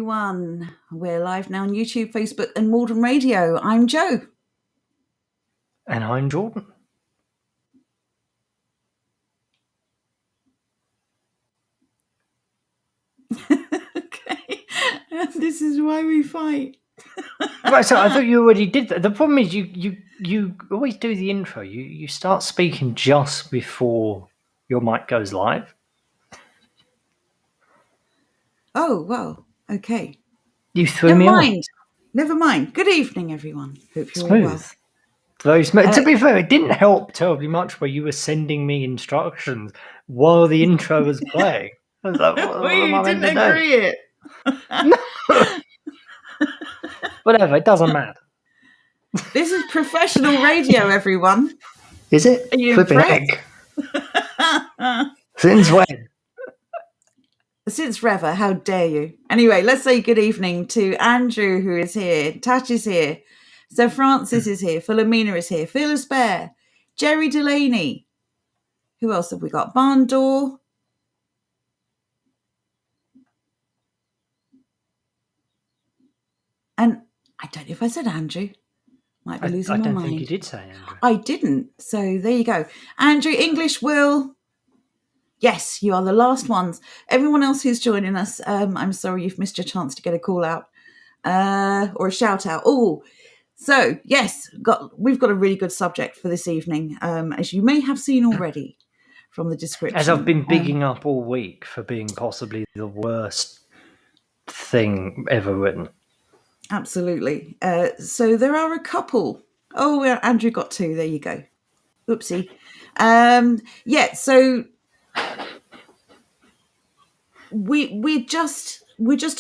everyone. We're live now on YouTube, Facebook, and Maldon Radio. I'm Joe. And I'm Jordan. Okay. This is why we fight. Right, so I thought you already did that. The problem is you always do the intro. You start speaking just before your mic goes live. Oh, well, okay. You threw me off. Never mind. Good evening, everyone. Hope you're all well. Very smooth. To be fair, it didn't help terribly much where you were sending me instructions while the intro was playing. I was like, what am I meant to do? Agree it. Whatever, it doesn't matter. This is professional radio, everyone. Is it? Are you Flipping impressed? egg. Since when? Since forever, how dare you? Anyway, let's say good evening to Andrew, who is here. Tash is here. Sir Francis is here. Philomena is here. Fearless Bear. Jerry Delaney. Who else have we got? Barn Door. And I don't know if I said Andrew. Might be losing my mind. I don't think you did say Andrew. I didn't. So there you go. Andrew, English, Will. Yes, you are the last ones. Everyone else who's joining us, I'm sorry you've missed your chance to get a call out or a shout out. Oh, so yes, we've got a really good subject for this evening, as you may have seen already from the description. As I've been bigging up all week for being possibly the worst thing ever written. Absolutely. So there are a couple. Oh, Andrew got two. There you go. Oopsie. So we're just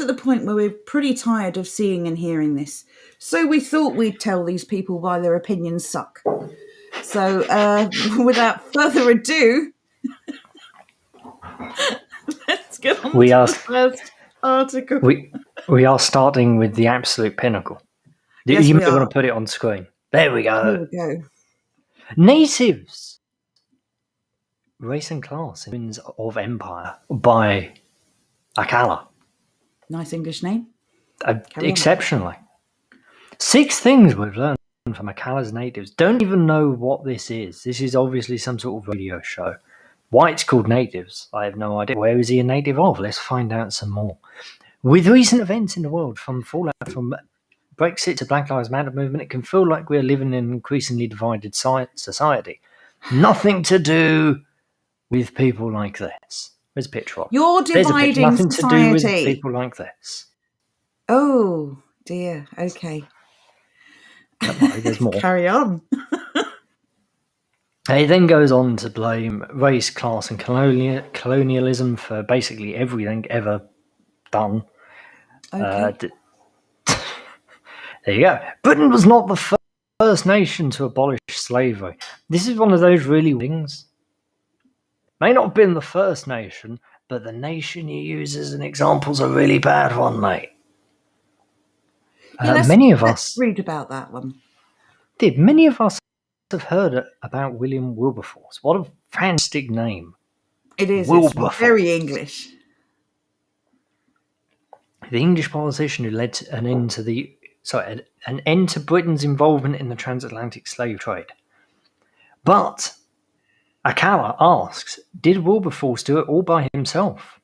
at the point where we're pretty tired of seeing and hearing this. So we thought we'd tell these people why their opinions suck. So without further ado, let's get on to the first article. We are starting with the absolute pinnacle. Yes, you may want to put it on screen. There we go. There we go. Natives. Race and Class in Winds of Empire by Akala. Nice English name. Exceptionally. 6 things we've learned from Akala's Natives. Don't even know what this is. This is obviously some sort of radio show. Why it's called Natives, I have no idea. Where is he a native of? Let's find out some more. With recent events in the world, from fallout from Brexit to Black Lives Matter movement, it can feel like we're living in an increasingly divided society. Nothing to do with people like this. Where's a picture of? You're dividing nothing society. To do with people like this. Oh, dear. Okay. Don't worry, there's more. Carry on. He then goes on to blame race, class, and colonialism for basically everything ever done. Okay. There you go. Britain was not the first nation to abolish slavery. This is one of those really things. May not have been the first nation, but the nation you use as an example is a really bad one, mate. Many of us read about that one. Many of us have heard about William Wilberforce. What a fantastic name! It is. It's very English. The English politician who led an end to Britain's involvement in the transatlantic slave trade. But Akala asks, did Wilberforce do it all by himself?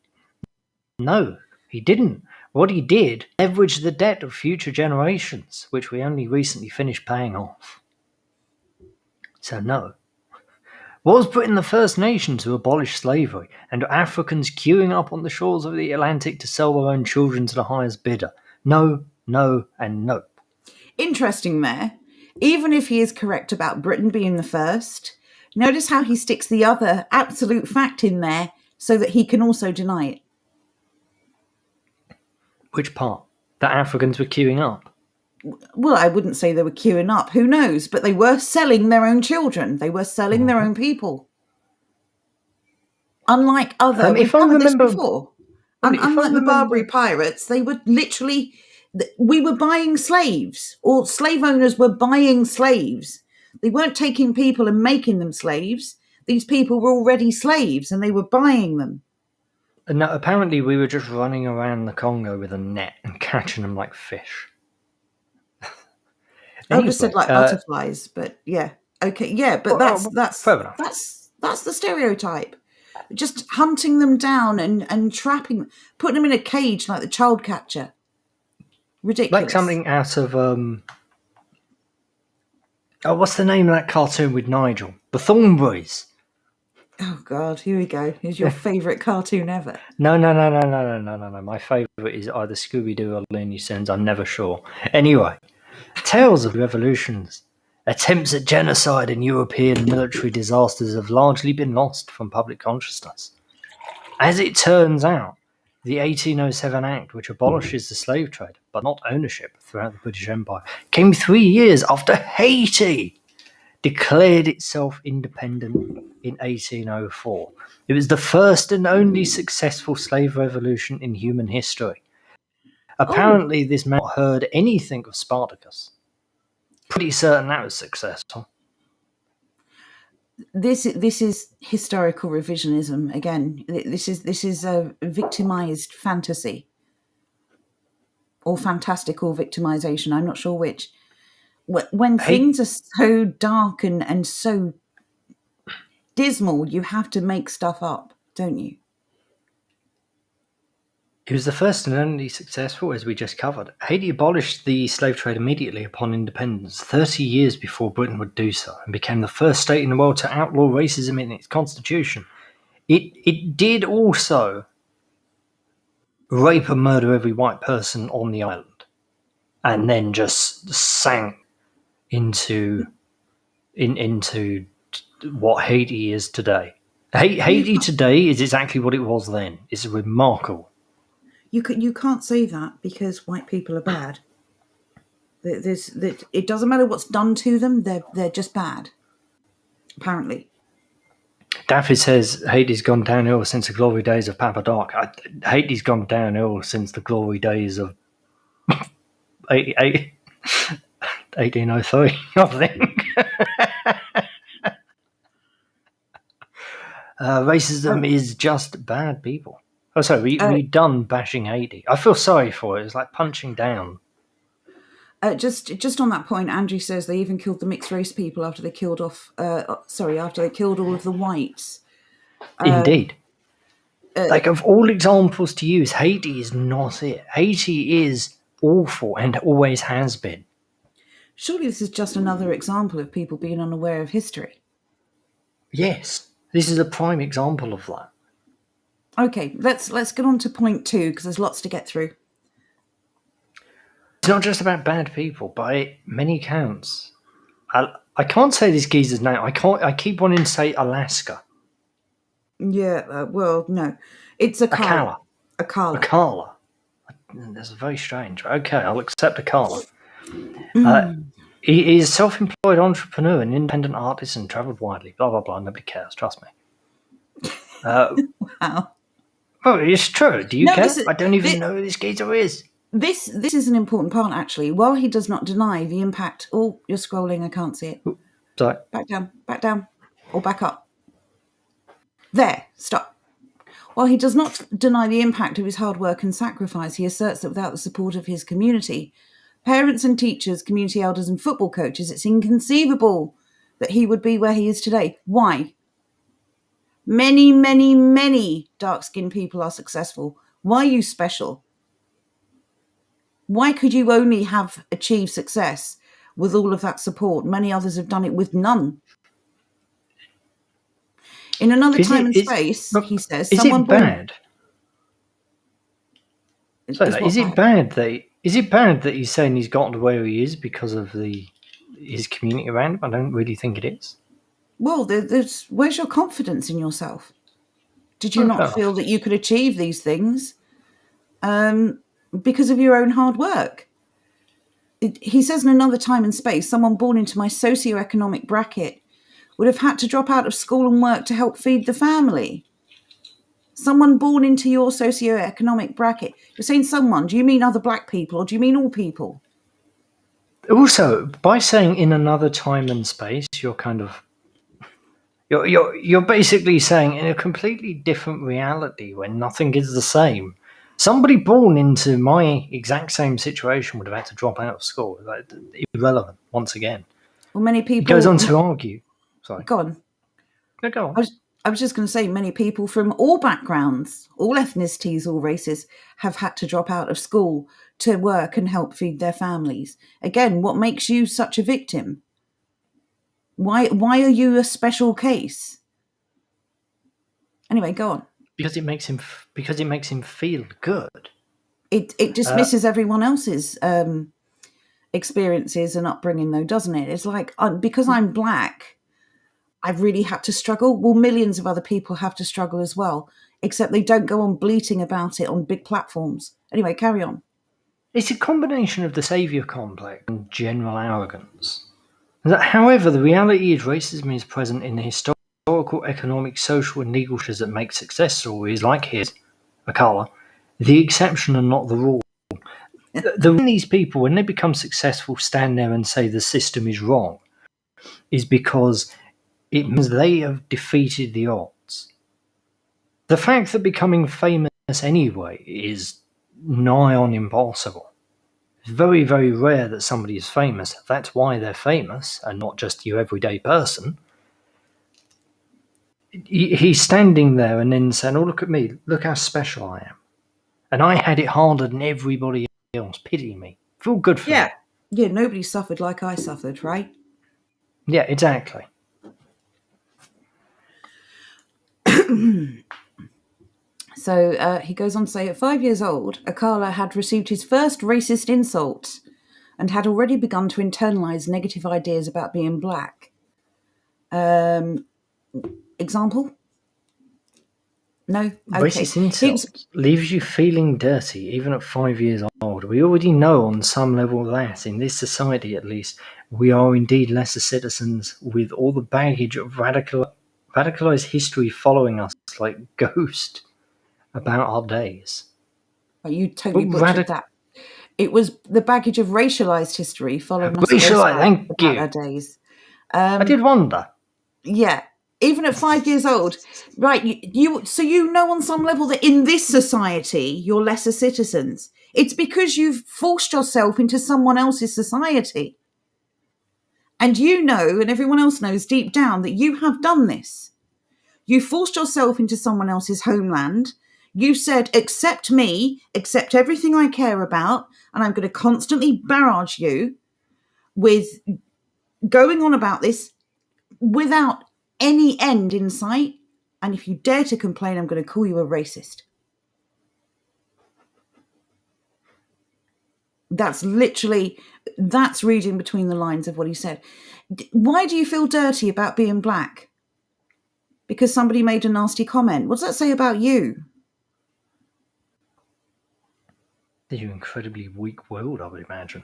No, he didn't. What he did, leveraged the debt of future generations, which we only recently finished paying off. So no. Was Britain the first nation to abolish slavery, and Africans queuing up on the shores of the Atlantic to sell their own children to the highest bidder? No, no, and no. Interesting there. Even if he is correct about Britain being the first, notice how he sticks the other absolute fact in there so that he can also deny it. Which part? That Africans were queuing up? Well, I wouldn't say they were queuing up. Who knows? But they were selling their own children. They were selling their own people. Unlike other... if I remember... before. Unlike the Barbary pirates, they were literally... We were buying slaves, or slave owners were buying slaves. They weren't taking people and making them slaves. These people were already slaves and they were buying them. No, apparently we were just running around the Congo with a net and catching them like fish. I would have said Anyway, like butterflies, but yeah, okay, yeah, but fair enough. that's the stereotype. Just hunting them down and trapping, putting them in a cage like the child catcher. Ridiculous. Like something out of what's the name of that cartoon with Nigel? The Thornberrys. Oh God, here we go. Here's your favourite cartoon ever. No. My favourite is either Scooby-Doo or Looney Tunes. I'm never sure. Anyway, tales of revolutions. Attempts at genocide and European military disasters have largely been lost from public consciousness. As it turns out, the 1807 Act, which abolishes the slave trade, but not ownership throughout the British Empire, came 3 years after Haiti declared itself independent in 1804. It was the first and only successful slave revolution in human history. Apparently, this man heard anything of Spartacus. Pretty certain that was successful. This is historical revisionism again. This is a victimized fantasy, or fantastical victimization. I'm not sure which. When things are so dark and so dismal, you have to make stuff up, don't you? It was the first and only successful, as we just covered. Haiti abolished the slave trade immediately upon independence, 30 years before Britain would do so, and became the first state in the world to outlaw racism in its constitution. It did also rape and murder every white person on the island, and then just sank into what Haiti is today. Haiti today is exactly what it was then. It's remarkable. You can't say that because white people are bad. It doesn't matter what's done to them; they're just bad. Apparently, Daffy says Haiti's gone downhill since the glory days of Papa Doc. Haiti's gone downhill since the glory days of 1803, I think. Racism is just bad people. Oh, sorry, we've done bashing Haiti. I feel sorry for it. It's like punching down. Just on that point, Andrew says they even killed the mixed race people after they killed after they killed all of the whites. Indeed. Like, of all examples to use, Haiti is not it. Haiti is awful and always has been. Surely this is just another example of people being unaware of history. Yes, this is a prime example of that. Okay, let's get on to point 2 because there's lots to get through. It's not just about bad people. By many counts, I can't say this geezer's name. I keep wanting to say Alaska. Yeah, well, no, it's Akala. Akala. That's very strange. Okay, I'll accept Akala. He is a self-employed entrepreneur, an independent artist, and travelled widely. Blah blah blah. Nobody cares. Trust me. Wow. Oh, it's true. Do you care? I don't even know who this geezer is. This is an important part, actually. While he does not deny the impact... Oh, you're scrolling. I can't see it. Ooh, sorry. Back down, or back up. There, stop. While he does not deny the impact of his hard work and sacrifice, he asserts that without the support of his community, parents and teachers, community elders and football coaches, it's inconceivable that he would be where he is today. Why? Many, many, many dark-skinned people are successful. Why are you special? Why could you only have achieved success with all of that support? Many others have done it with none. In another time and space, he says, is it bad? Is it bad that he's saying he's gotten to where he is because of his community around him? I don't really think it is. Well, where's your confidence in yourself? Did you not feel that you could achieve these things because of your own hard work? He says in another time and space, someone born into my socioeconomic bracket would have had to drop out of school and work to help feed the family. Someone born into your socioeconomic bracket. You're saying someone. Do you mean other black people or do you mean all people? Also, by saying in another time and space, you're kind of You're basically saying in a completely different reality where nothing is the same. Somebody born into my exact same situation would have had to drop out of school. Like, irrelevant once again. Well, many He people goes on to argue. Sorry, go on. no, go I on. was just going to say, many people from all backgrounds, all ethnicities, all races, have had to drop out of school to work and help feed their families. Again, what makes you such a victim? Why are you a special case? Anyway, go on. Because it makes him feel good. It dismisses everyone else's experiences and upbringing, though, doesn't it? It's like, because I'm black, I've really had to struggle. Well, millions of other people have to struggle as well, except they don't go on bleating about it on big platforms. Anyway, carry on. It's a combination of the saviour complex and general arrogance. However, the reality is racism is present in the historical, economic, social, and legal issues that make success stories like his, Akala, the exception and not the rule. The reason these people, when they become successful, stand there and say the system is wrong is because it means they have defeated the odds. The fact that becoming famous anyway is nigh on impossible. It's very, very rare that somebody is famous. That's why they're famous and not just your everyday person. He's standing there and then saying, oh, look at me. Look how special I am. And I had it harder than everybody else. Pity me. Feel good for me. Yeah, nobody suffered like I suffered, right? Yeah, exactly. So he goes on to say, at 5 years old, Akala had received his first racist insult and had already begun to internalise negative ideas about being black. Example? No? Okay. Racist insult leaves you feeling dirty even at 5 years old. We already know on some level that, in this society at least, we are indeed lesser citizens with all the baggage of radicalised history following us like ghost about our days. Oh, you totally butchered that. It was the baggage of racialised history following us about our days. I did wonder. Yeah. Even at 5 years old, right? So you know on some level that in this society you're lesser citizens. It's because you've forced yourself into someone else's society, and you know, and everyone else knows deep down that you have done this. You forced yourself into someone else's homeland. You said, accept me, accept everything I care about, and I'm going to constantly barrage you with going on about this without any end in sight, and if you dare to complain, I'm going to call you a racist. That's reading between the lines of what he said. Why do you feel dirty about being black? Because somebody made a nasty comment. What does that say about you? You're incredibly weak-willed, I would imagine.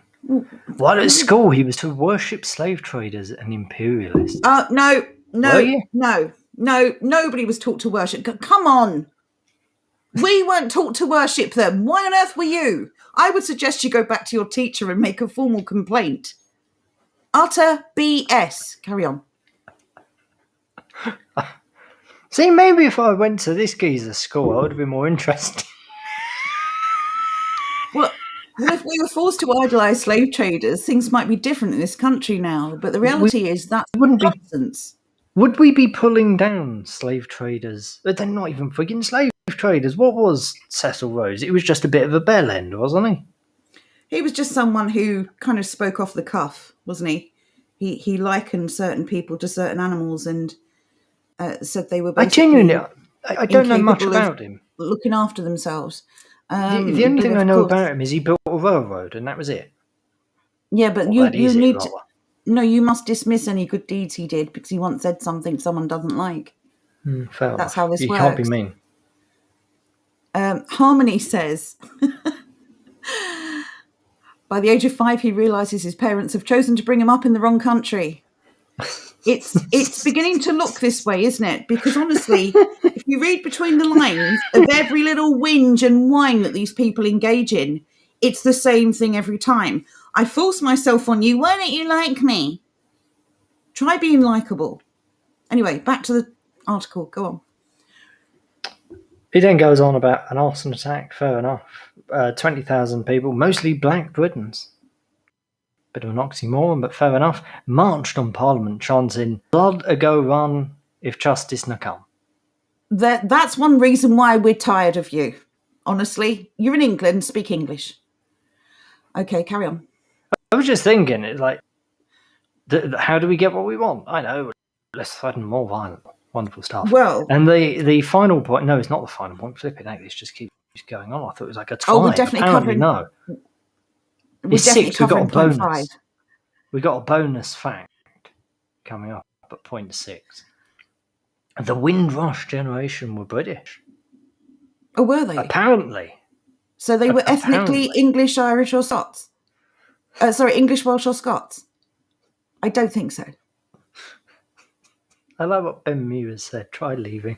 While at school, he was to worship slave traders and imperialists. No, nobody was taught to worship. Come on. We weren't taught to worship them. Why on earth were you? I would suggest you go back to your teacher and make a formal complaint. Utter BS. Carry on. See, maybe if I went to this geezer's school, I would have been more interested. Well, if we were forced to idolise slave traders, things might be different in this country now. But the reality is that's nonsense. Would we be pulling down slave traders? But they're not even frigging slave traders. What was Cecil Rhodes? It was just a bit of a bellend, wasn't he? He was just someone who kind of spoke off the cuff, wasn't he? He likened certain people to certain animals and said they were basically I don't know much about him. Looking after themselves. The only thing I know about him is he built a railroad, and that was it. Yeah, but you must dismiss any good deeds he did because he once said something someone doesn't like. That's how this works. You can't be mean. Harmony says, by the age of 5, he realises his parents have chosen to bring him up in the wrong country. It's beginning to look this way, isn't it? Because honestly, if you read between the lines of every little whinge and whine that these people engage in, it's the same thing every time. I force myself on you. Why don't you like me? Try being likable. Anyway, back to the article. Go on. He then goes on about an arson attack. Fair enough. 20,000 people, mostly Black Britons. Bit of an oxymoron, but fair enough. Marched on Parliament, chanting, "Blood a go run if justice na come." That's one reason why we're tired of you. Honestly, you're in England, speak English. Okay, carry on. I was just thinking, it's like, how do we get what we want? I know, let's threaten more violent. Wonderful stuff. Well, and the final point, no, it's not the final point. Flipping out, this just keeps going on. I thought it was like a tie. we're definitely Apparently, covering. no. We're It's definitely 6. We got a covering point bonus. 5. We got a bonus fact coming up at point 6. The Windrush generation were British. Oh, were they? Apparently. So they were ethnically English, Irish, or Scots? English, Welsh, or Scots? I don't think so. I like what Ben Muir said. Try leaving.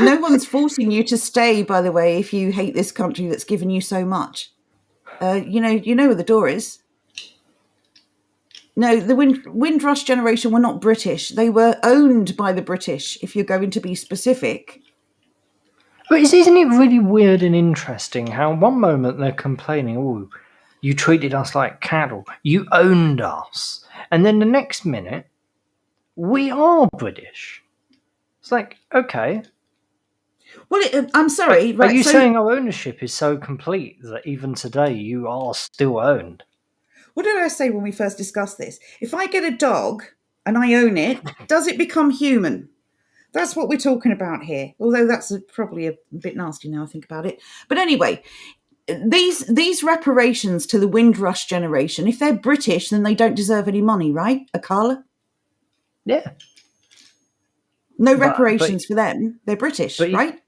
No one's forcing you to stay, by the way, if you hate this country that's given you so much. You know where the door is. No, the Windrush generation were not British. They were owned by the British, if you're going to be specific. But isn't it really weird and interesting how one moment they're complaining, "Oh, you treated us like cattle. You owned us." And then the next minute, we are British. It's like, okay. Well, I'm sorry. Are you saying our ownership is so complete that even today you are still owned? What did I say when we first discussed this? If I get a dog and I own it, does it become human? That's what we're talking about here. Although that's probably a bit nasty now I think about it. But anyway, these reparations to the Windrush generation, if they're British, then they don't deserve any money, right, Akala? Yeah. No reparations for them. They're British, right?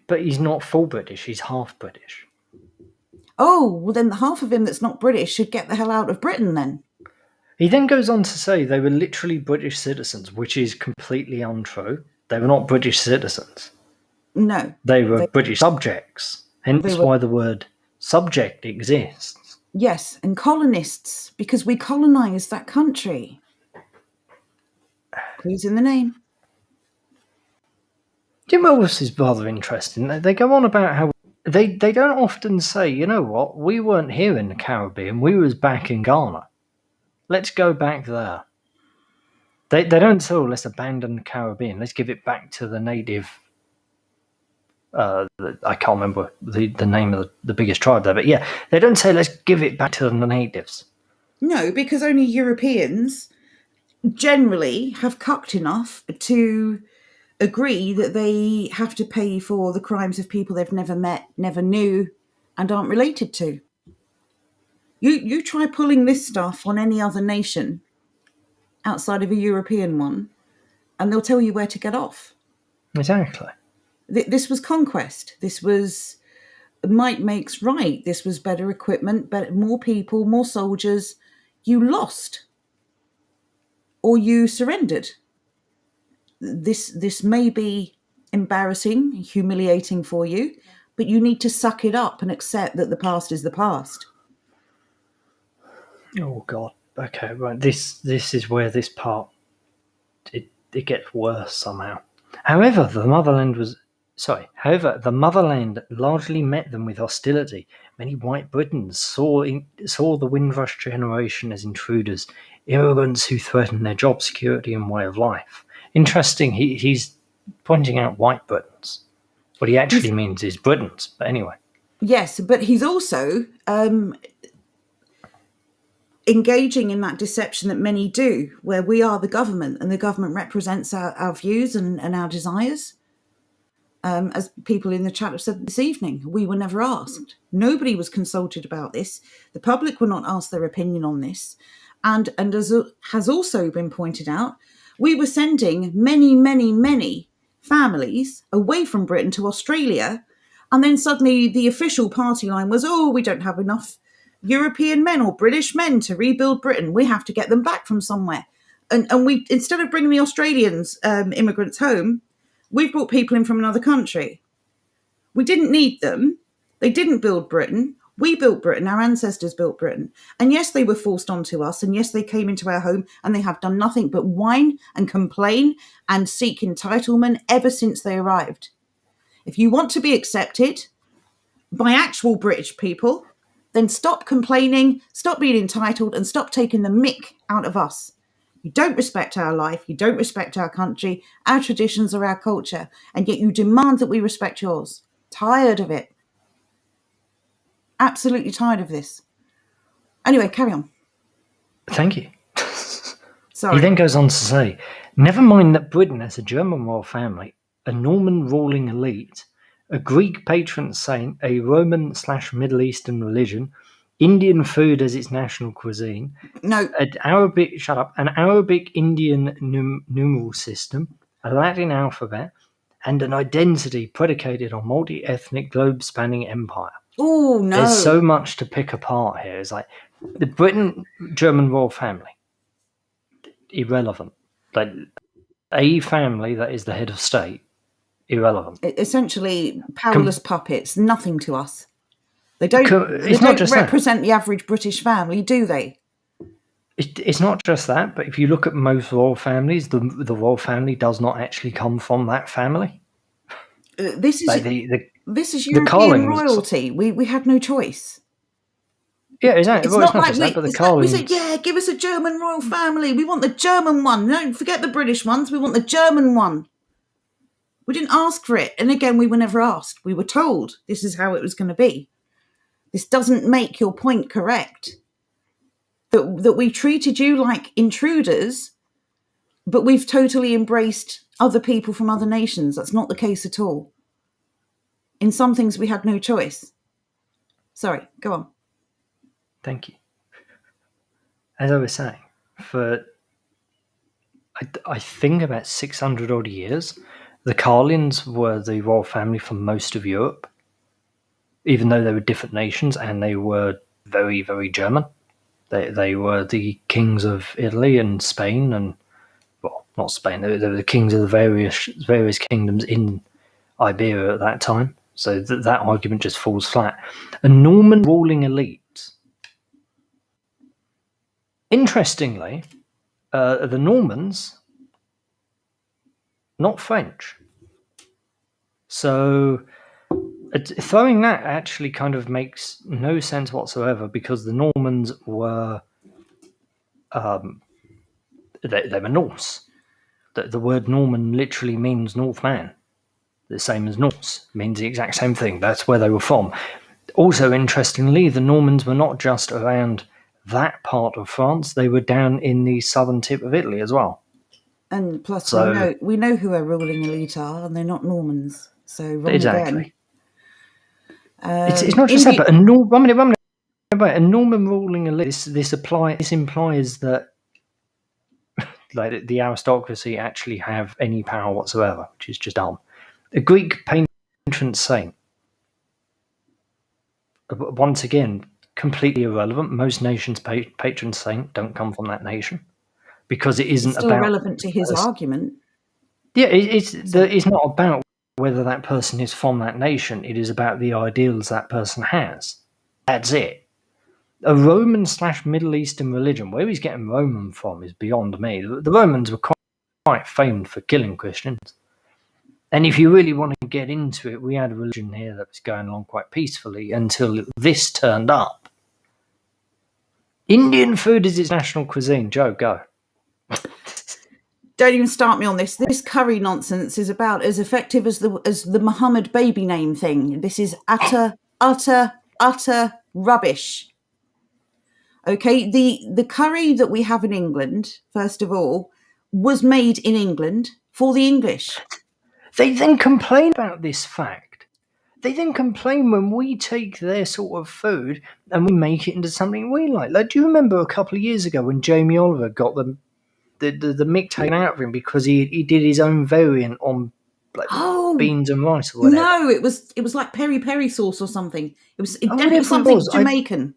But he's not full British. He's half British. Oh, well then the half of him that's not British should get the hell out of Britain then. He then goes on to say they were literally British citizens, which is completely untrue. They were not British citizens. No. They were British subjects. Hence why the word subject exists. Yes, and colonists, because we colonised that country. Clues in the name. Do you know what else is rather interesting? They go on about how they don't often say, you know what, we weren't here in the Caribbean, we was back in Ghana. Let's go back there. They don't say, oh, let's abandon the Caribbean, let's give it back to the native. I can't remember the name of the biggest tribe there, but yeah, they don't say let's give it back to the natives. No, because only Europeans generally have cucked enough to agree that they have to pay for the crimes of people they've never met, never knew, and aren't related to. You try pulling this stuff on any other nation outside of a European one, and they'll tell you where to get off. Exactly. This was conquest. This was might makes right. This was better equipment, more people, more soldiers. You lost, or you surrendered. This may be embarrassing, humiliating for you, but you need to suck it up and accept that the past is the past. Oh God. Okay, right. This is where this part it gets worse somehow. However, the motherland largely met them with hostility. Many white Britons saw the Windrush generation as intruders, immigrants who threatened their job security and way of life. Interesting, he's pointing out white Britons. What he actually means is Britons, but anyway. Yes, but he's also engaging in that deception that many do, where we are the government and the government represents our views and our desires. As people in the chat have said this evening, we were never asked. Nobody was consulted about this. The public were not asked their opinion on this. And as has also been pointed out, we were sending many, many, many families away from Britain to Australia. And then suddenly the official party line was, oh, we don't have enough European men or British men to rebuild Britain. We have to get them back from somewhere. And we, instead of bringing the Australians, immigrants home, we've brought people in from another country. We didn't need them. They didn't build Britain. We built Britain, our ancestors built Britain. And yes, they were forced onto us. And yes, they came into our home and they have done nothing but whine and complain and seek entitlement ever since they arrived. If you want to be accepted by actual British people, then stop complaining, stop being entitled, and stop taking the mick out of us. You don't respect our life, you don't respect our country, our traditions, or our culture, and yet you demand that we respect yours. Tired of it. Absolutely tired of this. Anyway, carry on. Thank you. Sorry. He then goes on to say, never mind that Britain has a German royal family, a Norman ruling elite, a Greek patron saint, a Roman/Middle Eastern religion, Indian food as its national cuisine, No, an Arabic Indian numeral system, a Latin alphabet, and an identity predicated on multi-ethnic globe-spanning empire. oh no. There's so much to pick apart here. It's like the Britain-German royal family, irrelevant. Like a family that is the head of state, irrelevant. Essentially, powerless puppets, nothing to us. They don't, It's not just represent the average British family, do they? It's not just that, but if you look at most royal families, the royal family does not actually come from that family. This is Like this is the European Carlings- royalty. We had no choice. Yeah, exactly. It's Well, not it's not like just that, but the it's like we Carlings. said, yeah, give us a German royal family. We want the German one. Don't forget the British ones. We want the German one. We didn't ask for it. And again, we were never asked. We were told this is how it was going to be. This doesn't make your point correct. That we treated you like intruders, but we've totally embraced other people from other nations. That's not the case at all. In some things, we had no choice. Sorry, go on. Thank you. As I was saying, I think about 600 odd years, the Carlins were the royal family for most of Europe, even though they were different nations and they were very, very German. They were the kings of Italy and Spain, and well, not Spain. They were the kings of the various kingdoms in Iberia at that time. So that argument just falls flat. A Norman ruling elite. Interestingly, the Normans, not French. So throwing that actually kind of makes no sense whatsoever, because the Normans were they were Norse. The word Norman literally means Northman. The same as Norse, means the exact same thing. That's where they were from. Also, interestingly, the Normans were not just around that part of France, they were down in the southern tip of Italy as well. And plus, So- we know who our ruling elite are, and they're not Normans. So wrong Exactly. again. It's not just that, but a Norman ruling elite. This implies that like the aristocracy actually have any power whatsoever, which is just dumb. A Greek patron saint. Once again, completely irrelevant. Most nations' patron saint don't come from that nation, because it isn't Still about relevant to his argument. Yeah, it's not about whether that person is from that nation. It is about the ideals that person has. That's it. A Roman/Middle Eastern religion, where he's getting Roman from is beyond me. The Romans were quite famed for killing Christians. And if you really want to get into it, we had a religion here that was going along quite peacefully until this turned up. Indian food is its national cuisine. Joe, go. Don't even start me on this. This curry nonsense is about as effective as the Muhammad baby name thing. This is utter rubbish. Okay, the curry that we have in England, first of all, was made in England for the English. They then complain about this fact. They then complain when we take their sort of food and we make it into something we like. Like, do you remember a couple of years ago when Jamie Oliver got the mick taken out of him because he did his own variant on like beans and rice or whatever? No, it was like peri sauce or something. It was whatever it something was, Jamaican.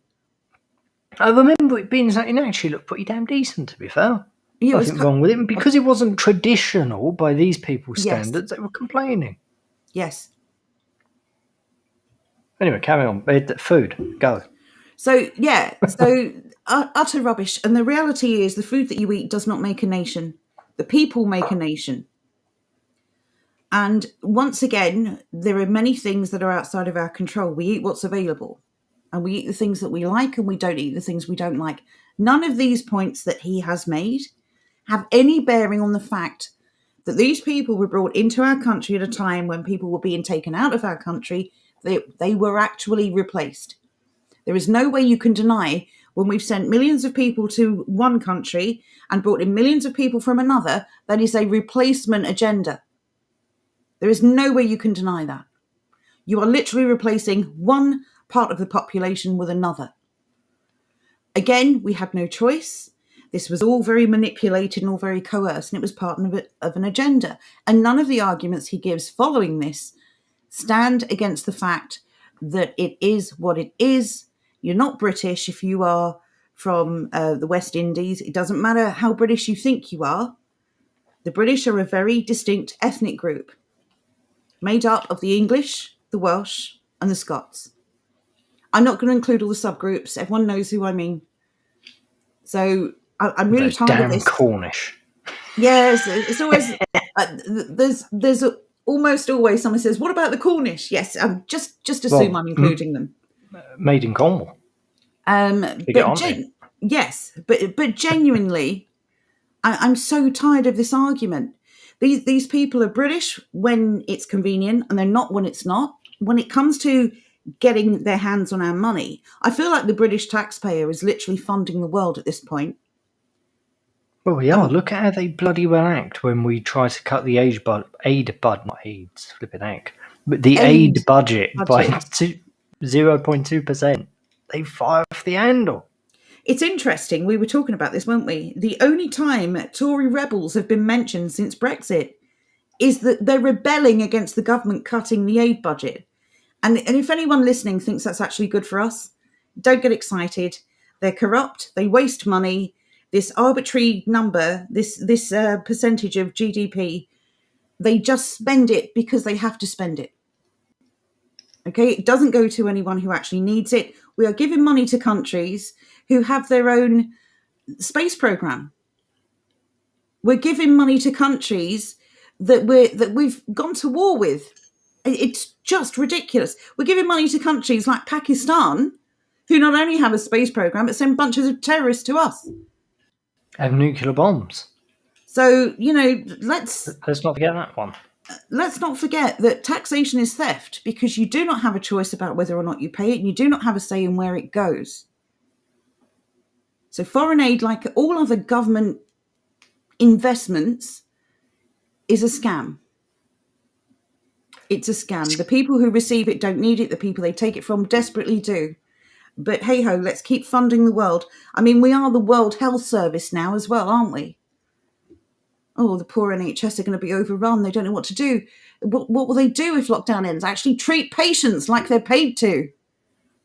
I remember it being something that actually looked pretty damn decent, to be fair. Yeah, Nothing wrong with it. And because it wasn't traditional by these people's standards, they were complaining. Yes. Anyway, carry on. Food, go. So, yeah, so utter rubbish. And the reality is the food that you eat does not make a nation. The people make a nation. And once again, there are many things that are outside of our control. We eat what's available, and we eat the things that we like, and we don't eat the things we don't like. None of these points that he has made have any bearing on the fact that these people were brought into our country at a time when people were being taken out of our country. They were actually replaced. There is no way you can deny when we've sent millions of people to one country and brought in millions of people from another, that is a replacement agenda. There is no way you can deny that. You are literally replacing one part of the population with another. Again, we had no choice. This was all very manipulated and all very coerced, and it was part of an agenda. And none of the arguments he gives following this stand against the fact that it is what it is. You're not British if you are from the West Indies. It doesn't matter how British you think you are. The British are a very distinct ethnic group made up of the English, the Welsh, and the Scots. I'm not going to include all the subgroups. Everyone knows who I mean. So I'm really Those tired of damn this. Cornish. Yes, it's always there's almost always someone says, "What about the Cornish?" Yes, just assume I'm including them. Made in Cornwall. Yes, but genuinely, I'm so tired of this argument. These people are British when it's convenient, and they're not when it's not. When it comes to getting their hands on our money, I feel like the British taxpayer is literally funding the world at this point. Well, we are. Look at how they bloody well act when we try to cut the aid budget by 0.2%. They fire off the handle. It's interesting. We were talking about this, weren't we? The only time Tory rebels have been mentioned since Brexit is that they're rebelling against the government cutting the aid budget. And if anyone listening thinks that's actually good for us, don't get excited. They're corrupt. They waste money. This arbitrary number, this percentage of GDP, they just spend it because they have to spend it. Okay, it doesn't go to anyone who actually needs it. We are giving money to countries who have their own space program. We're giving money to countries that we've gone to war with. It's just ridiculous. We're giving money to countries like Pakistan, who not only have a space program, but send bunches of terrorists to us. Have nuclear bombs. So, let's not forget that one. Let's not forget that taxation is theft, because you do not have a choice about whether or not you pay it, and you do not have a say in where it goes. So foreign aid, like all other government investments, is a scam. It's a scam. The people who receive it don't need it. The people they take it from desperately do. But hey-ho, let's keep funding the world. I mean, we are the World Health Service now as well, aren't we? Oh, the poor NHS are going to be overrun. They don't know what to do. What will they do if lockdown ends? Actually treat patients like they're paid to.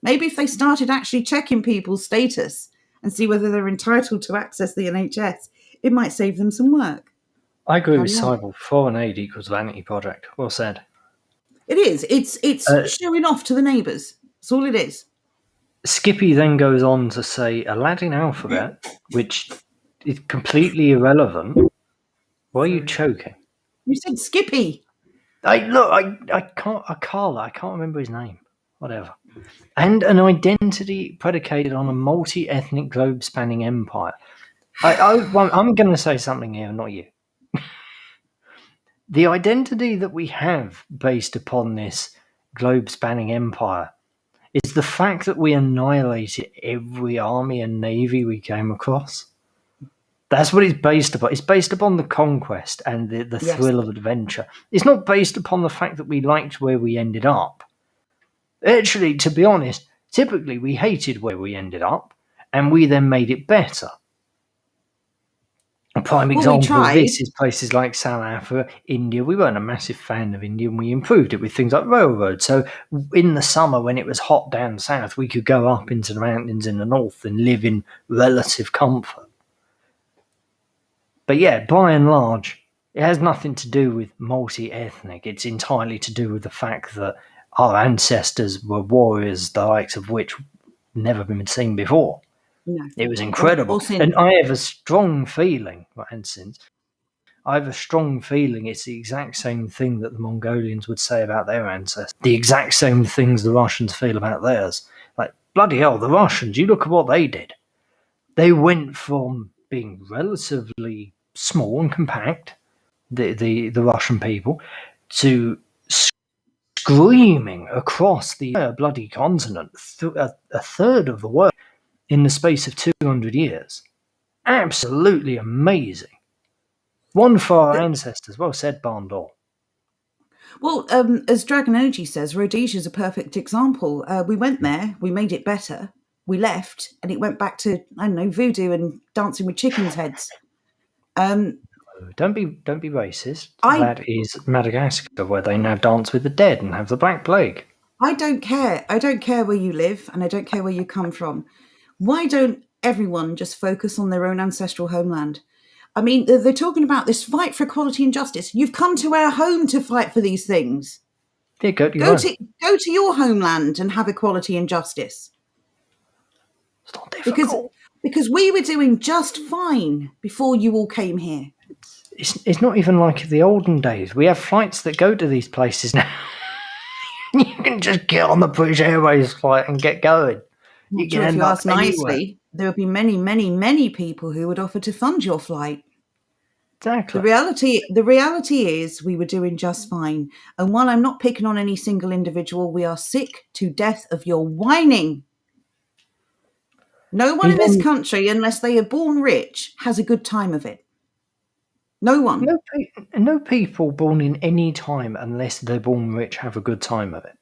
Maybe if they started actually checking people's status and see whether they're entitled to access the NHS, it might save them some work. I agree with Seibel. Foreign aid equals vanity project. Well said. It is. It's showing off to the neighbours. That's all it is. Skippy then goes on to say a Latin alphabet, which is completely irrelevant. Why are you choking? You said Skippy. Carla, I can't remember his name. Whatever. And an identity predicated on a multi-ethnic globe-spanning empire. I'm going to say something here, not you. The identity that we have based upon this globe-spanning empire is the fact that we annihilated every army and navy we came across. That's what it's based upon. It's based upon the conquest and the thrill of adventure. It's not based upon the fact that we liked where we ended up. Actually, to be honest, typically we hated where we ended up, and we then made it better. A prime example of this is places like South Africa, India. We weren't a massive fan of India, and we improved it with things like railroads. So in the summer, when it was hot down south, we could go up into the mountains in the north and live in relative comfort. But yeah, by and large, it has nothing to do with multi-ethnic. It's entirely to do with the fact that our ancestors were warriors, the likes of which never been seen before. No. It was incredible. Or since. And I have a strong feeling, and since I have a strong feeling it's the exact same thing that the Mongolians would say about their ancestors. The exact same things the Russians feel about theirs. Like, bloody hell, the Russians, you look at what they did. They went from being relatively small and compact, the Russian people, to screaming across the entire bloody continent, a third of the world, in the space of 200 years. Absolutely amazing. One for our ancestors. Well said, Barndor. Well, as Dragon Energy says, Rhodesia's a perfect example. We went there, we made it better, we left, and it went back to, I don't know, voodoo and dancing with chickens' heads. Don't be racist. That is Madagascar, where they now dance with the dead and have the Black Plague. I don't care. I don't care where you live, and I don't care where you come from. Why don't everyone just focus on their own ancestral homeland? I mean, they're talking about this fight for equality and justice. You've come to our home to fight for these things. Yeah, go to your homeland and have equality and justice. It's not difficult. Because we were doing just fine before you all came here. It's not even like the olden days. We have flights that go to these places now. You can just get on the British Airways flight and get going. You can end up nicely. There would be many, many, many people who would offer to fund your flight. Exactly. The reality is we were doing just fine. And while I'm not picking on any single individual, we are sick to death of your whining. No one in this country, unless they are born rich, has a good time of it. No one. No people born in any time, unless they're born rich, have a good time of it.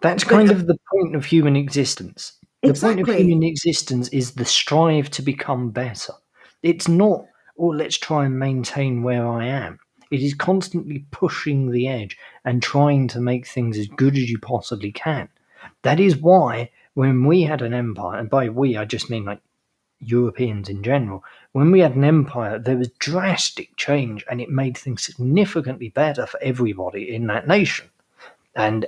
That's kind of the point of human existence. Exactly. The point of human existence is the strive to become better. It's not, let's try and maintain where I am. It is constantly pushing the edge and trying to make things as good as you possibly can. That is why when we had an empire, and by we I just mean like Europeans in general, when we had an empire, there was drastic change and it made things significantly better for everybody in that nation. And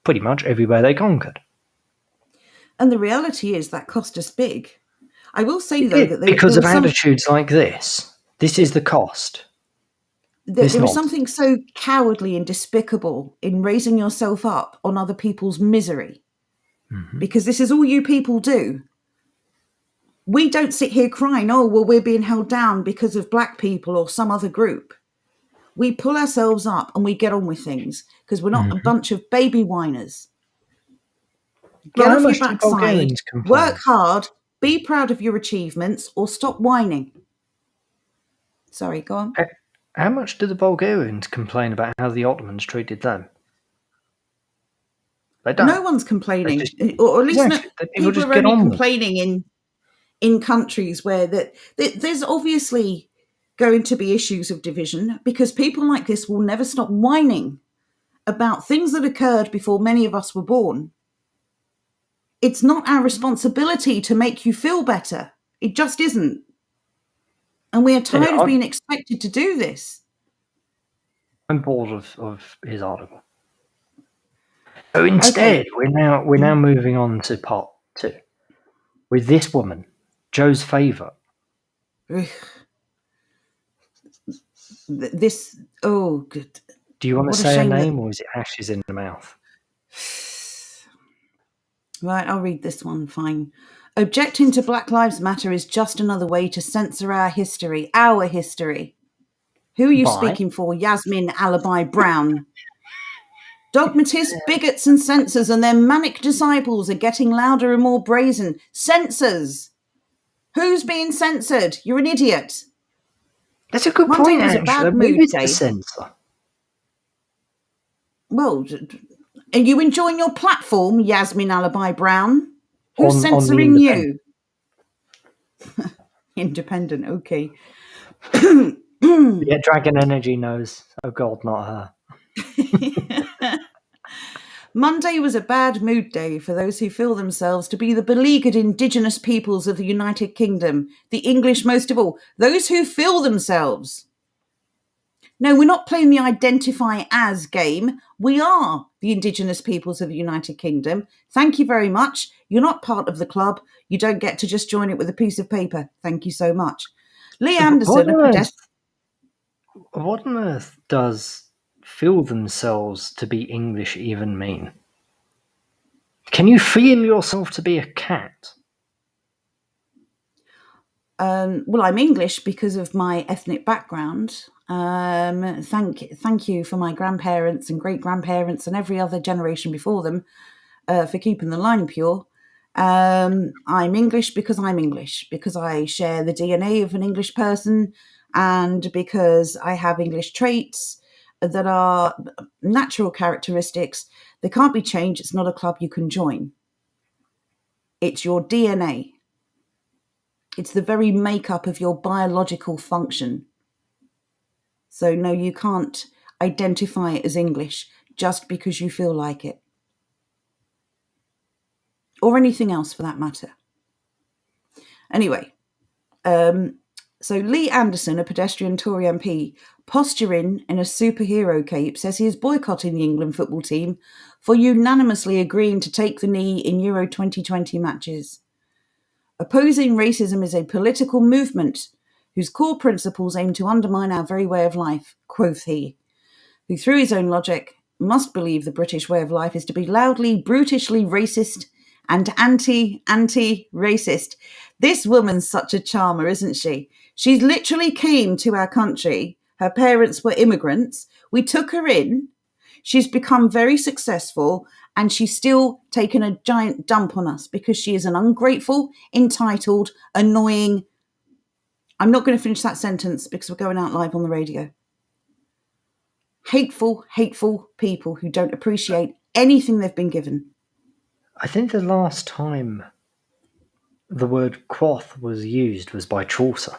pretty much everywhere they conquered. And the reality is that cost us big. I will say, though, that because of attitudes like this. This is the cost. There was something so cowardly and despicable in raising yourself up on other people's misery. Mm-hmm. Because this is all you people do. We don't sit here crying, oh, well, we're being held down because of black people or some other group. We pull ourselves up and we get on with things because we're not a bunch of baby whiners. Get off your backside, work hard, be proud of your achievements, or stop whining. Sorry, go on. How much do the Bulgarians complain about how the Ottomans treated them? They don't. No one's complaining, or at least people are only complaining in countries where there's obviously going to be issues of division because people like this will never stop whining about things that occurred before many of us were born. It's not our responsibility to make you feel better. It just isn't. And we are tired of being expected to do this. I'm bored of his article. So instead, we're now moving on to part 2 with this woman, Joe's favourite. Good. Do you want to say her name, or is it ashes in the mouth? Right, I'll read this one, fine. Objecting to Black Lives Matter is just another way to censor our history. Who are you speaking for, Yasmin Alibi Brown? Dogmatists, bigots and censors and their manic disciples are getting louder and more brazen. Censors! Who's being censored? You're an idiot. That's a good point, Angela. Maybe it's the censor. Well, are you enjoying your platform, Yasmin Alibi Brown? Who's censoring you? Independent, okay. Yeah, Dragon Energy knows. Oh God, not her. Monday was a bad mood day for those who feel themselves to be the beleaguered indigenous peoples of the United Kingdom, the English most of all, those who feel themselves. No, we're not playing the identify as game. We are the Indigenous peoples of the United Kingdom. Thank you very much. You're not part of the club. You don't get to just join it with a piece of paper. Thank you so much. Lee Anderson, what on earth does feel themselves to be English even mean? Can you feel yourself to be a cat? Well, I'm English because of my ethnic background. Thank you for my grandparents and great-grandparents and every other generation before them for keeping the line pure. I'm English because I'm English, because I share the DNA of an English person, and because I have English traits that are natural characteristics. They can't be changed. It's not a club you can join. It's your DNA. It's the very makeup of your biological function. So no, you can't identify it as English just because you feel like it. Or anything else for that matter. Anyway, so Lee Anderson, a pedestrian Tory MP, posturing in a superhero cape, says he is boycotting the England football team for unanimously agreeing to take the knee in Euro 2020 matches. Opposing racism is a political movement whose core principles aim to undermine our very way of life, quoth he, who through his own logic must believe the British way of life is to be loudly, brutishly racist and anti-racist. This woman's such a charmer, isn't she? She literally came to our country. Her parents were immigrants. We took her in. She's become very successful, and she's still taken a giant dump on us because she is an ungrateful, entitled, annoying... I'm not going to finish that sentence because we're going out live on the radio. Hateful people who don't appreciate anything they've been given. I think the last time the word quoth was used was by Chaucer.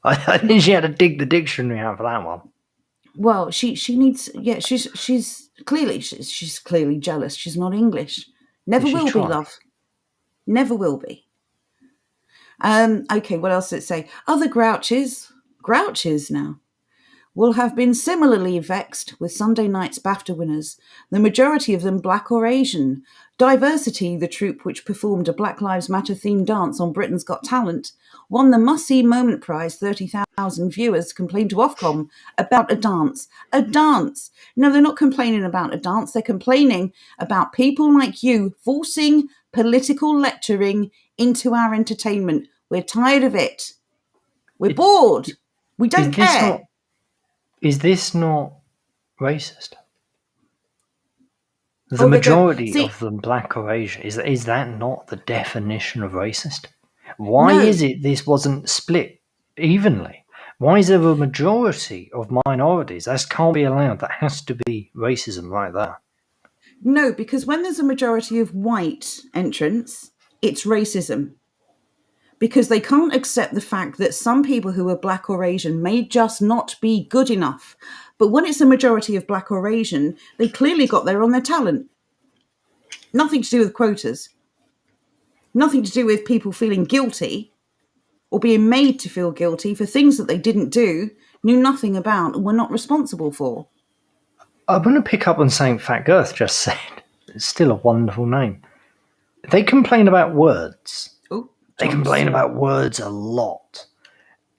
I think she had to dig the dictionary out for that one. Well, she needs. Yeah, she's clearly jealous. She's not English. Never will be, love. Never will be. Okay, what else did it say? Other grouches now, will have been similarly vexed with Sunday night's BAFTA winners, the majority of them black or Asian. Diversity, the troupe which performed a Black Lives Matter themed dance on Britain's Got Talent, won the Must-See Moment Prize. 30,000 viewers complained to Ofcom about a dance. A dance! No, they're not complaining about a dance. They're complaining about people like you forcing political lecturing into our entertainment. We're tired of it. We're bored. We don't care. Is this not racist? The majority of them black or Asian. Is that not the definition of racist? Why is it this wasn't split evenly? Why is there a majority of minorities? That can't be allowed. That has to be racism right there. No, because when there's a majority of white entrants, it's racism. Because they can't accept the fact that some people who are black or Asian may just not be good enough. But when it's a majority of black or Asian, they clearly got there on their talent. Nothing to do with quotas. Nothing to do with people feeling guilty or being made to feel guilty for things that they didn't do, knew nothing about, and were not responsible for. I want to pick up on something Fat Girth just said. It's still a wonderful name. They complain about words. They complain about words a lot.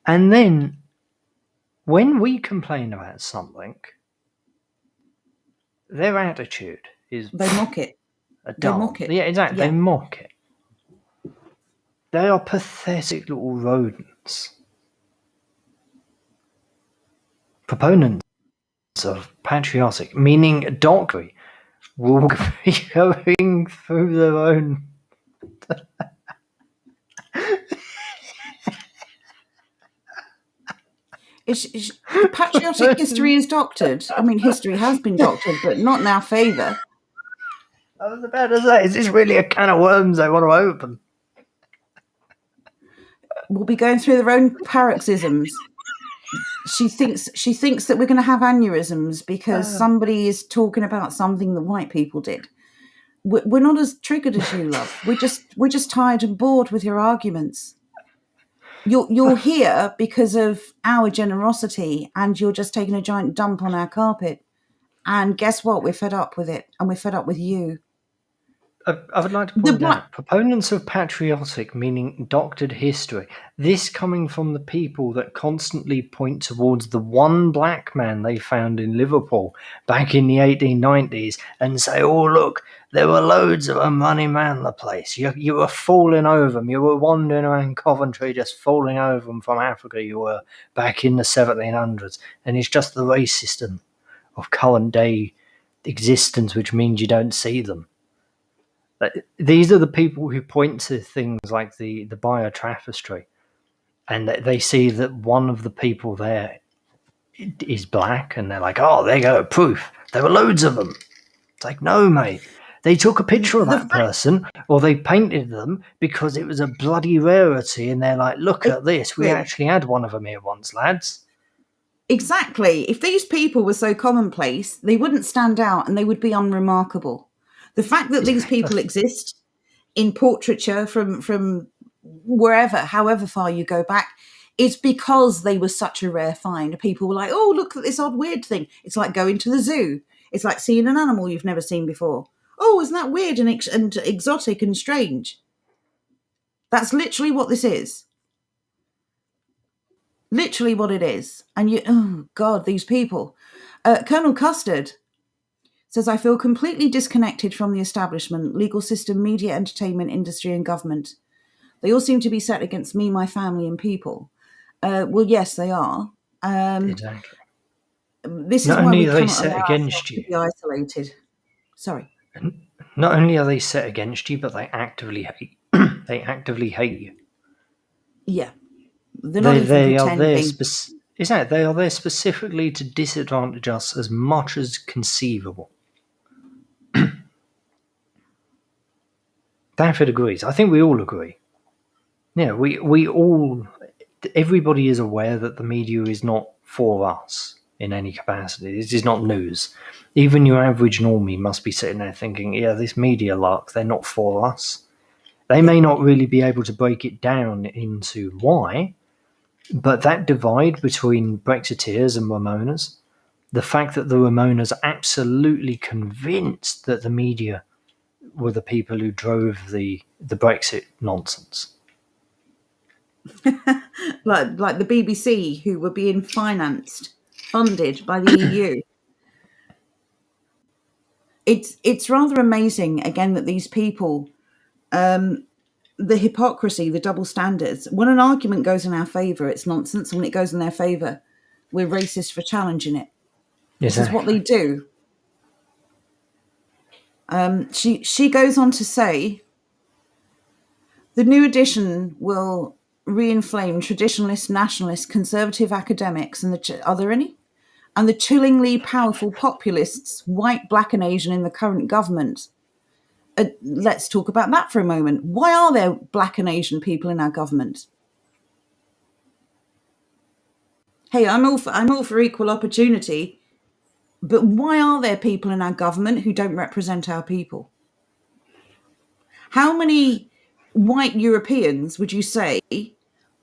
And then, when we complain about something, their attitude is... They mock it. They mock it. Yeah, exactly. Yeah. They mock it. They are pathetic little rodents. Proponents of patriotic, meaning doctrine, will be going through their own... Patriotic history is doctored. I mean, history has been doctored, but not in our favour. I was about to say, is this really a can of worms they want to open? We'll be going through their own paroxysms. She thinks that we're going to have aneurysms because somebody is talking about something that white people did. We're not as triggered as you, love. We're just tired and bored with your arguments. You're here because of our generosity, and you're just taking a giant dump on our carpet. And guess what? We're fed up with it, and we're fed up with you. I would like to The point black, out proponents of patriotic, meaning doctored history, this coming from the people that constantly point towards the one black man they found in Liverpool back in the 1890s and say, oh, look, there were loads of them running around the place. You were falling over them. You were wandering around Coventry just falling over them from Africa. You were back in the 1700s. And it's just the race system of current day existence, which means you don't see them. These are the people who point to things like the biotrapestry, and they see that one of the people there is black, and they're like, oh, there you go, proof. There were loads of them. It's like, no, mate. They took a picture of that person, or they painted them because it was a bloody rarity, and they're like, look at this. We actually had one of them here once, lads. Exactly. If these people were so commonplace, they wouldn't stand out and they would be unremarkable. The fact that these people exist in portraiture from wherever, however far you go back, is because they were such a rare find. People were like, oh, look at this odd weird thing. It's like going to the zoo. It's like seeing an animal you've never seen before. Oh, isn't that weird and exotic and strange? That's literally what this is. Literally what it is. And oh God, these people. Colonel Custard says, I feel completely disconnected from the establishment, legal system, media, entertainment, industry, and government. They all seem to be set against me, my family, and people. Well, yes, they are. Exactly. This Not is why only we are they cannot set allow against ourselves you, to be isolated. Sorry. not only are they set against you, but they actively hate. They actively hate you. Yeah, they're not even pretending. They are there specifically to disadvantage us as much as conceivable. Danford agrees. I think we all agree. Yeah, we all. Everybody is aware that the media is not for us in any capacity. This is not news. Even your average normie must be sitting there thinking, yeah, this media lark, they're not for us. They may not really be able to break it down into why, but that divide between Brexiteers and Ramonas, the fact that the Ramonas are absolutely convinced that the media were the people who drove the Brexit nonsense. like the BBC, who were being funded by the EU. It's rather amazing, again, that these people, the hypocrisy, the double standards, when an argument goes in our favour, it's nonsense, and when it goes in their favour, we're racist for challenging it. This is what they do. She goes on to say, the new edition will re-inflame traditionalist, nationalist, conservative academics, and are there any? And the chillingly powerful populists, white, black, and Asian, in the current government. Let's talk about that for a moment. Why are there black and Asian people in our government? Hey, I'm all for equal opportunity, but why are there people in our government who don't represent our people? How many white Europeans would you say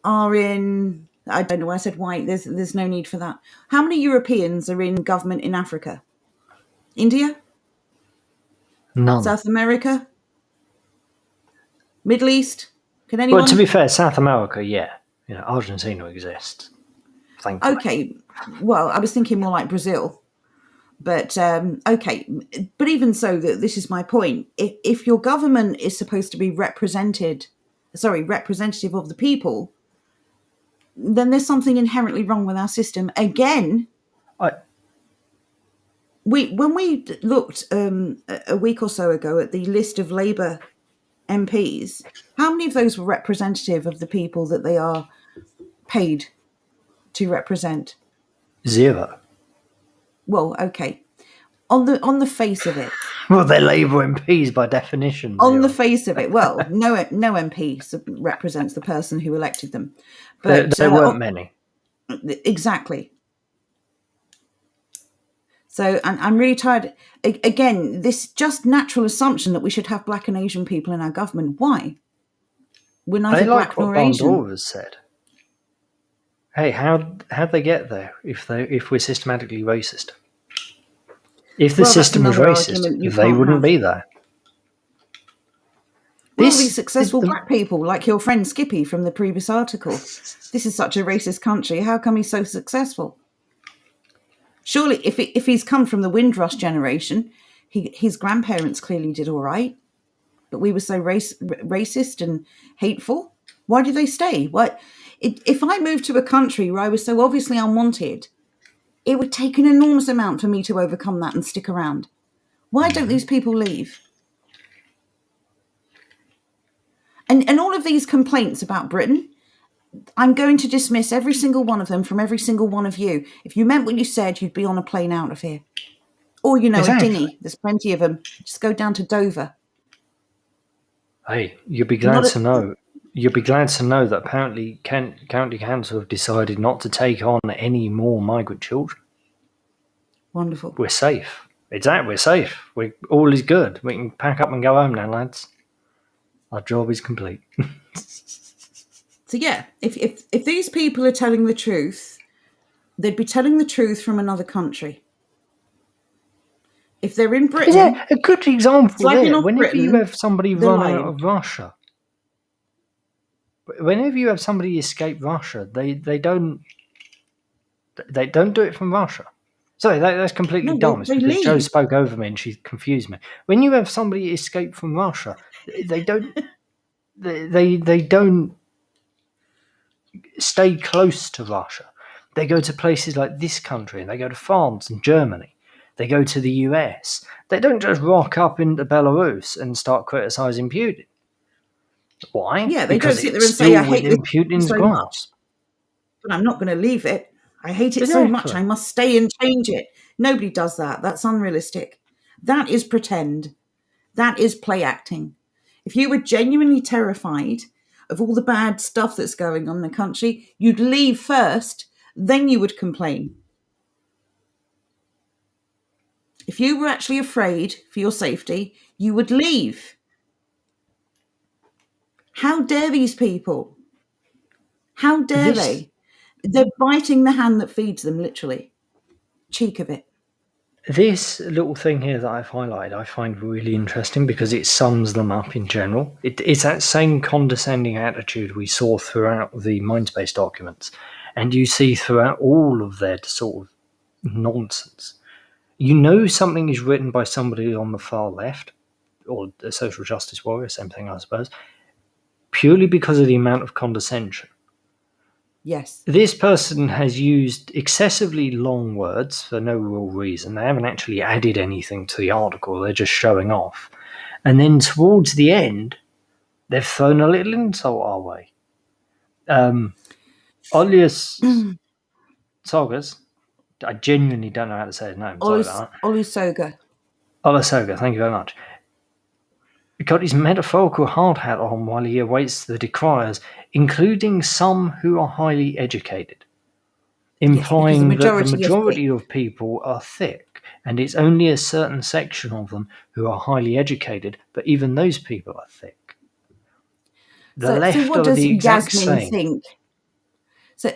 are in? I don't know why I said white. There's no need for that. How many Europeans are in government in Africa? India? None. South America? Middle East? Can anyone? Well, to be fair, South America, yeah. You know, Argentina exists. Thankfully. Okay. Well, I was thinking more like Brazil. But okay. But even so, this is my point. If your government is supposed to be representative of the people, then there's something inherently wrong with our system. Again, when we looked a week or so ago at the list of Labour MPs, how many of those were representative of the people that they are paid to represent? 0. Well, okay. On the face of it. Well, they're Labour MPs by definition. On the face of it. Well, no MP represents the person who elected them. But there weren't many. Exactly. So, and I'm really tired. Again, this just natural assumption that we should have black and Asian people in our government. Why? We're neither black nor Asian. What Bandora has said. Hey, how'd they get there if we're systematically racist? If the Well, that's system was another racist, argument you they can't wouldn't have. be there. We're all these This is successful black people, like your friend Skippy from the previous article. This is such a racist country. How come he's so successful? Surely, if he's come from the Windrush generation, his grandparents clearly did all right. But we were so racist and hateful. Why did they stay? What? If I moved to a country where I was so obviously unwanted, it would take an enormous amount for me to overcome that and stick around. Why don't these people leave? And all of these complaints about Britain, I'm going to dismiss every single one of them from every single one of you. If you meant what you said, you'd be on a plane out of here. Or, a exactly. dinghy. There's plenty of them. Just go down to Dover. Hey, you'll be glad to know. You'll be glad to know that apparently County Council have decided not to take on any more migrant children. Wonderful. We're safe. Exactly, we're safe. All is good. We can pack up and go home now, lads. Our job is complete. So yeah, if these people are telling the truth, they'd be telling the truth from another country. If they're in Britain, yeah, a good example there. Whenever you have somebody run out of Russia, whenever you have somebody escape Russia, they don't do it from Russia. Sorry, that's completely dumb. It's because Jo spoke over me and she confused me. When you have somebody escape from Russia, they don't they don't stay close to Russia. They go to places like this country, and they go to France and Germany. They go to the US. They don't just rock up into Belarus and start criticising Putin. Why? Yeah, they because don't sit there and say, I hate this Putin's so much, but I'm not going to leave it. I hate it so much, I must stay and change it. Nobody does that. That's unrealistic. That is pretend. That is play acting. If you were genuinely terrified of all the bad stuff that's going on in the country, you'd leave first, then you would complain. If you were actually afraid for your safety, you would leave. How dare these people? How dare they? They're biting the hand that feeds them, literally. Cheek of it. This little thing here that I've highlighted, I find really interesting because it sums them up in general. It's that same condescending attitude we saw throughout the Mindspace documents, and you see throughout all of their sort of nonsense. You know something is written by somebody on the far left, or a social justice warrior, same thing I suppose, purely because of the amount of condescension. Yes. This person has used excessively long words for no real reason. They haven't actually added anything to the article. They're just showing off. And then towards the end, they've thrown a little insult our way. Olius Sogas, I genuinely don't know how to say his name. Olusoga. Olusoga, thank you very much. He got his metaphorical hard hat on while he awaits the decriers, including some who are highly educated, implying that the majority of people are thick, and it's only a certain section of them who are highly educated, but even those people are thick. So what does Yasmin think?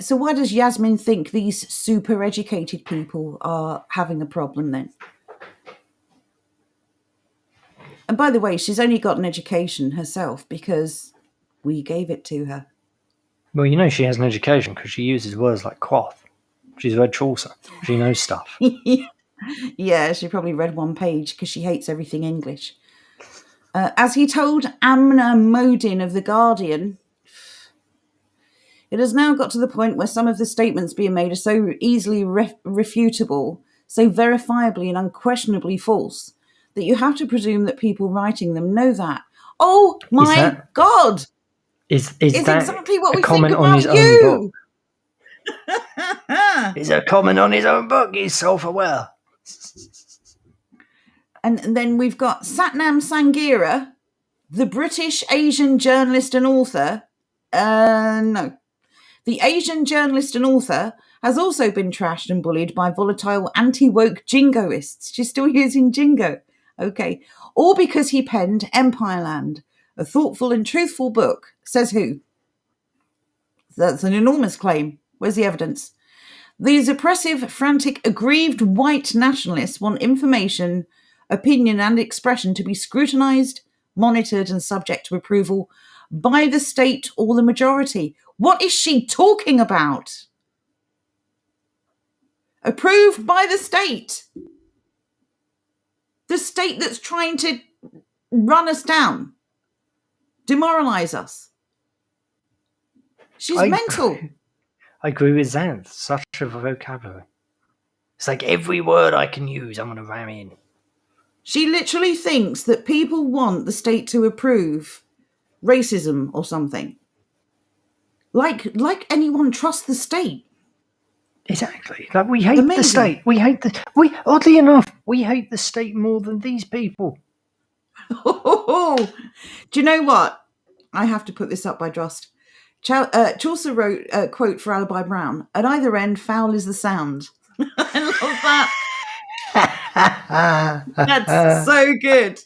So why does Yasmin think these super educated people are having a problem then? And by the way, she's only got an education herself because we gave it to her. Well, you know she has an education because she uses words like quoth. She's read Chaucer. She knows stuff. Yeah, she probably read one page because she hates everything English. As he told Amna Modin of The Guardian, it has now got to the point where some of the statements being made are so easily refutable, so verifiably and unquestionably false, that you have to presume that people writing them know that. Oh my God! Is it's that exactly what a we comment think on about his you. own book? It's a comment on his own book. He's self-aware. And then we've got Satnam Sanghera, the British Asian journalist and author. No. The Asian journalist and author has also been trashed and bullied by volatile anti-woke jingoists. She's still using jingo. Okay. All because he penned Empireland, a thoughtful and truthful book. Says who? That's an enormous claim. Where's the evidence? These oppressive, frantic, aggrieved white nationalists want information, opinion, and expression to be scrutinised, monitored, and subject to approval by the state or the majority. What is she talking about? Approved by the state. The state that's trying to run us down, demoralise us. She's mental. I agree with Xanth. Such a vocabulary. It's like every word I can use, I'm going to ram in. She literally thinks that people want the state to approve racism or something. Like anyone trusts the state. Exactly. Like we hate the state. Oddly enough, we hate the state more than these people. Do you know what? I have to put this up by Drost. Chaucer wrote a quote for Alibi Brown. At either end, foul is the sound. I love that. That's so good.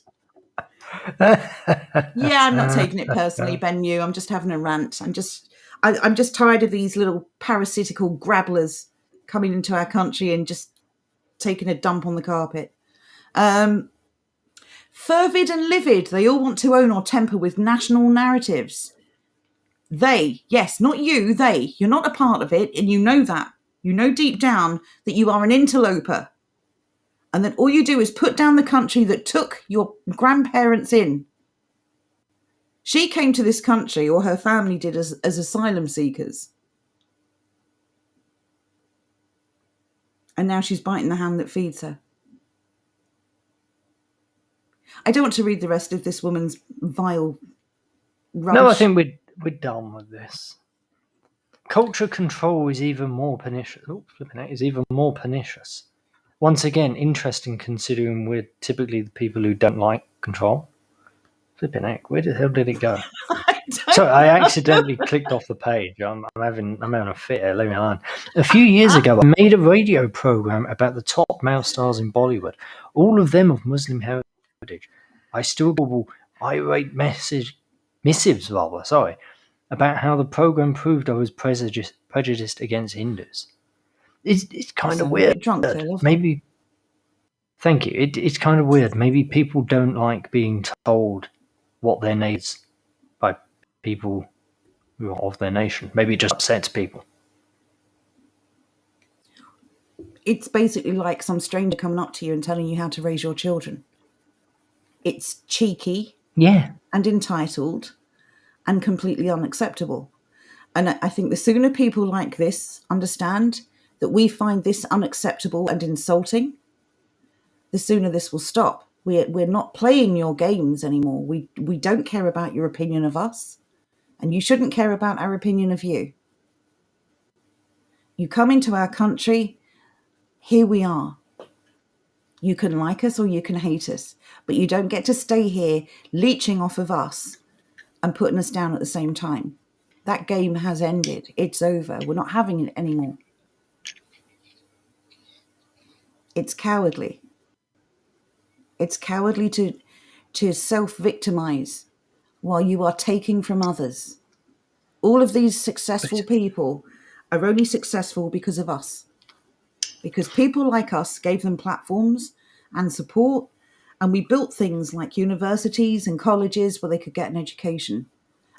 Yeah, I'm not taking it personally, Ben Yu. I'm just having a rant. I'm just tired of these little parasitical grabblers coming into our country and just taking a dump on the carpet. Fervid and livid, they all want to own or temper with national narratives. They, yes, not you, they. You're not a part of it, and you know that. You know deep down that you are an interloper. And that all you do is put down the country that took your grandparents in. She came to this country, or her family did, as asylum seekers. And now she's biting the hand that feeds her. I don't want to read the rest of this woman's vile rubbish. No, I think we're done with this. Culture control is even more pernicious. Once again, interesting considering we're typically the people who don't like control. Flipping heck, where the hell did it go? I accidentally clicked off the page. I'm having a fit here, leave me alone. A few years ago, I made a radio program about the top male stars in Bollywood, all of them of Muslim heritage. I still get irate missives about how the program proved I was prejudiced against Hindus. It's kind of weird. Maybe. Thank you. It's kind of weird. Maybe people don't like being told what their name is by people who are of their nation. Maybe it just upsets people. It's basically like some stranger coming up to you and telling you how to raise your children. It's cheeky, and entitled, and completely unacceptable. And I think the sooner people like this understand that we find this unacceptable and insulting, the sooner this will stop. We're not playing your games anymore. We don't care about your opinion of us, and you shouldn't care about our opinion of you. You come into our country, here we are. You can like us or you can hate us, but you don't get to stay here leeching off of us and putting us down at the same time. That game has ended. It's over. We're not having it anymore. It's cowardly. It's cowardly to self-victimize while you are taking from others. All of these successful people are only successful because of us. Because people like us gave them platforms and support, and we built things like universities and colleges where they could get an education.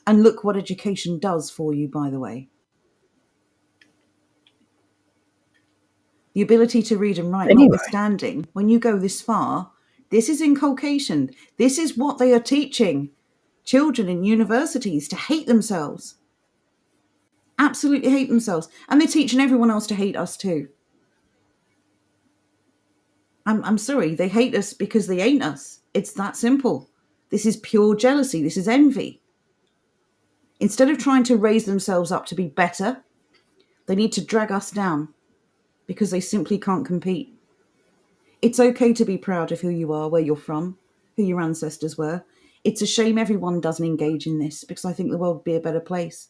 And look what education does for you, by the way. The ability to read and write, notwithstanding, when you go this far, this is inculcation. This is what they are teaching children in universities, to hate themselves. Absolutely hate themselves. And they're teaching everyone else to hate us too. I'm sorry, they hate us because they ain't us. It's that simple. This is pure jealousy. This is envy. Instead of trying to raise themselves up to be better, they need to drag us down because they simply can't compete. It's okay to be proud of who you are, where you're from, who your ancestors were. It's a shame everyone doesn't engage in this, because I think the world would be a better place.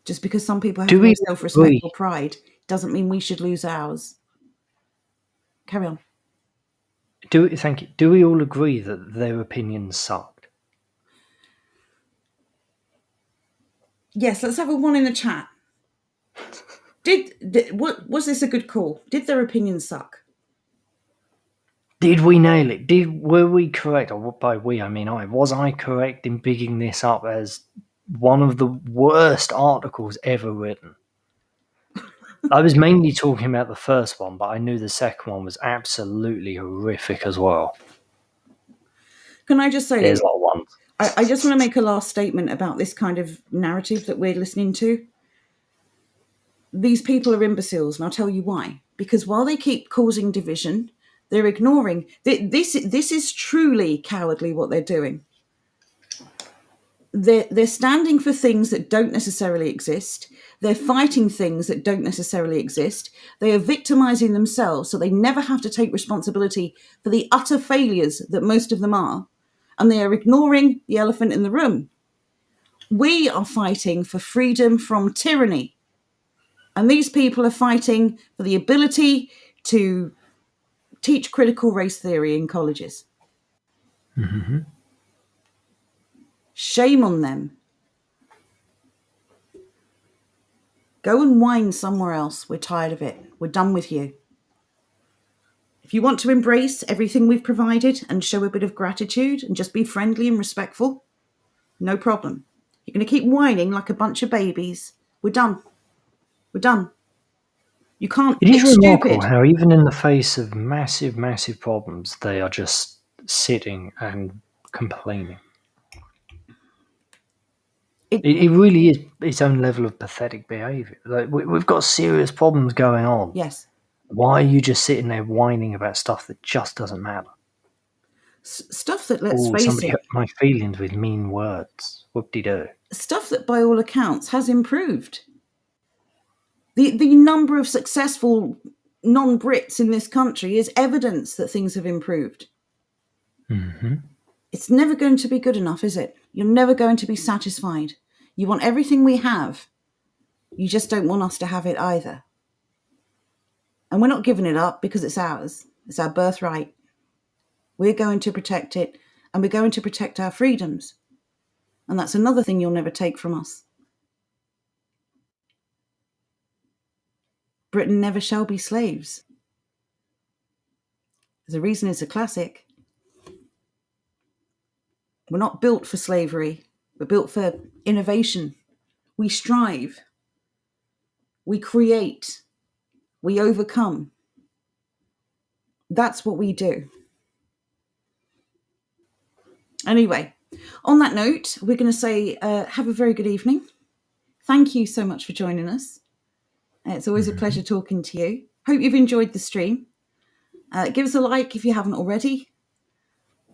Just because some people have no self-respect or pride doesn't mean we should lose ours. Carry on. Thank you. Do we all agree that their opinions sucked? Yes, let's have a one in the chat. What was this a good call? Did their opinions suck? Did we nail it? Were we correct? Or by we, I mean I. Was I correct in bigging this up as one of the worst articles ever written? I was mainly talking about the first one, but I knew the second one was absolutely horrific as well. Can I just say, There's a lot of ones. I just want to make a last statement about this kind of narrative that we're listening to. These people are imbeciles, and I'll tell you why. Because while they keep causing division, they're ignoring. This is truly cowardly what they're doing. They're standing for things that don't necessarily exist. They're fighting things that don't necessarily exist. They are victimizing themselves so they never have to take responsibility for the utter failures that most of them are. And they are ignoring the elephant in the room. We are fighting for freedom from tyranny. And these people are fighting for the ability to teach critical race theory in colleges. Mm-hmm. Shame on them. Go and whine somewhere else. We're tired of it. We're done with you. If you want to embrace everything we've provided and show a bit of gratitude and just be friendly and respectful, no problem. You're going to keep whining like a bunch of babies. We're done. We're done. You can't. It is It's remarkable stupid. how even in the face of massive, massive problems, they are just sitting and complaining. It really is its own level of pathetic behaviour. Like, we've got serious problems going on. Yes. Why are you just sitting there whining about stuff that just doesn't matter? Stuff that, let's face somebody it, hurt my feelings with mean words. Whoop-de-doo. stuff that by all accounts has improved. The number of successful non-Brits in this country is evidence that things have improved. Mm-hmm. It's never going to be good enough, is it? You're never going to be satisfied. You want everything we have. You just don't want us to have it either. And we're not giving it up because it's ours. It's our birthright. We're going to protect it, and we're going to protect our freedoms. And that's another thing you'll never take from us. Britain never shall be slaves. There's a reason it's a classic. We're not built for slavery. We're built for innovation. We strive. We create. We overcome. That's what we do. Anyway, on that note, we're going to say have a very good evening. Thank you so much for joining us. It's always a pleasure talking to you. Hope you've enjoyed the stream. Give us a like if you haven't already.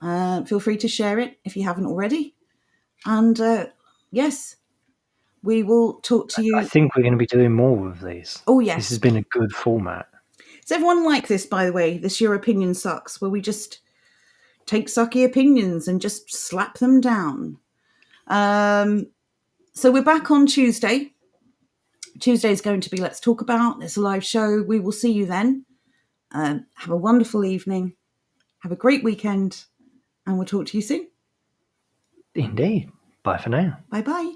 Feel free to share it if you haven't already. And yes, we will talk to you. I think we're going to be doing more of these. Oh, yes. This has been a good format. Does everyone like this, by the way? This Your Opinion Sucks, where we just take sucky opinions and just slap them down. So we're back on Tuesday. Tuesday is going to be Let's Talk About. It's a live show. We will see you then. Have a wonderful evening. Have a great weekend. And we'll talk to you soon. Indeed. Bye for now. Bye-bye.